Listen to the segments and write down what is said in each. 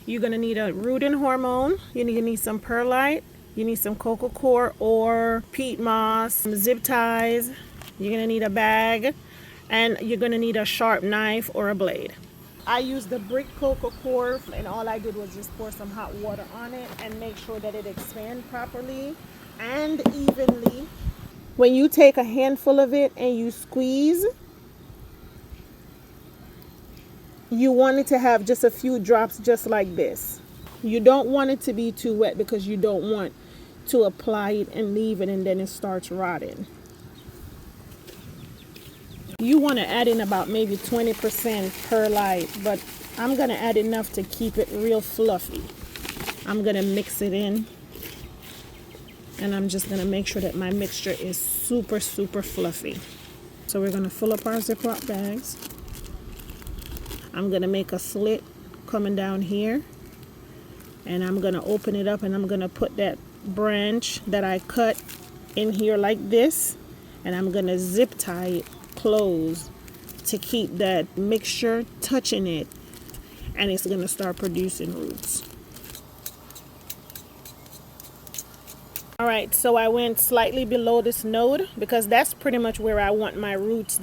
You're going to need a rooting hormone. You need some perlite. You need some coco coir or peat moss, some zip ties. You're going to need a bag. And you're going to need a sharp knife or a blade. I used the brick coco coir, and all I did was just pour some hot water on it and make sure that it expands properly and evenly. When you take a handful of it and you squeeze, you want it to have just a few drops just like this. You don't want it to be too wet because you don't want to apply it and leave it and then it starts rotting. You want to add in about maybe 20% perlite, but I'm going to add enough to keep it real fluffy. I'm going to mix it in, and I'm just going to make sure that my mixture is super fluffy. So we're going to fill up our Ziploc bags. I'm going to make a slit coming down here, and I'm going to open it up, and I'm going to put that branch that I cut in here like this, and I'm going to zip tie it close to keep that mixture touching it, and it's going to start producing roots. All right, so I went slightly below this node because that's pretty much where I want my roots.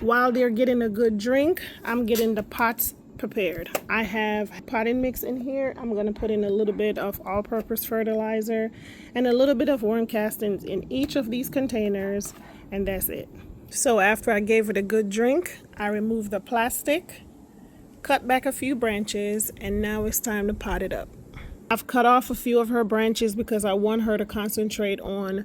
While they're getting a good drink, I'm getting the pots prepared. I have potting mix in here. I'm going to put in a little bit of all-purpose fertilizer and a little bit of worm castings in each of these containers, and that's it. So after I gave it a good drink, I removed the plastic, cut back a few branches, and now it's time to pot it up. I've cut off a few of her branches because I want her to concentrate on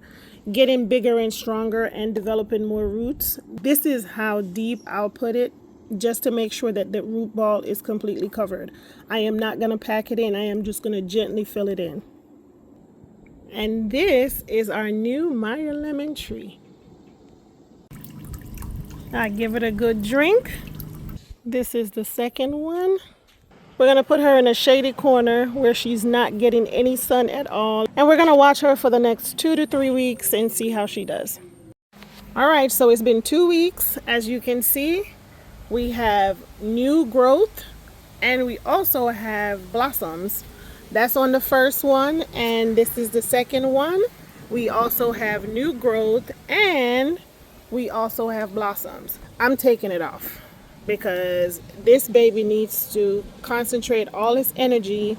getting bigger and stronger and developing more roots. This is how deep I'll put it, just to make sure that the root ball is completely covered. I am not going to pack it in. I am just going to gently fill it in. And this is our new Meyer Lemon tree. I give it a good drink. This is the second one. We're going to put her in a shady corner where she's not getting any sun at all. And we're going to watch her for the next 2 to 3 weeks and see how she does. All right, so it's been 2 weeks. As you can see, we have new growth and we also have blossoms. That's on the first one, and this is the second one. We also have new growth and we also have blossoms. I'm taking it off because this baby needs to concentrate all its energy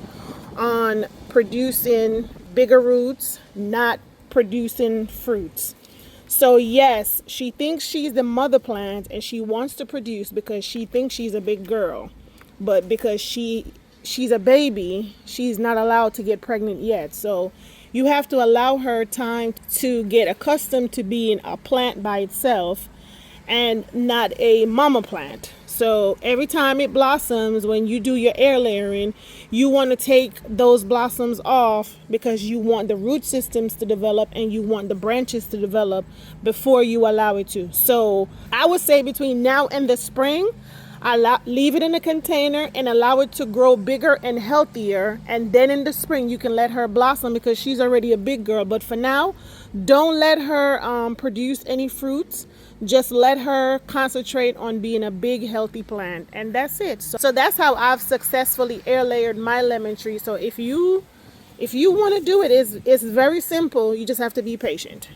on producing bigger roots, not producing fruits. So yes, she thinks she's the mother plant and she wants to produce because she thinks she's a big girl. But because she's a baby, she's not allowed to get pregnant yet. So you have to allow her time to get accustomed to being a plant by itself and not a mama plant. So every time it blossoms, when you do your air layering, you want to take those blossoms off because you want the root systems to develop and you want the branches to develop before you allow it to. So I would say between now and the spring, leave it in a container and allow it to grow bigger and healthier, and then in the spring you can let her blossom because she's already a big girl. But for now, don't let her produce any fruits. Just let her concentrate on being a big healthy plant, and that's it. So that's how I've successfully air layered my lemon tree. So if you If you want to do it, it's very simple. You just have to be patient.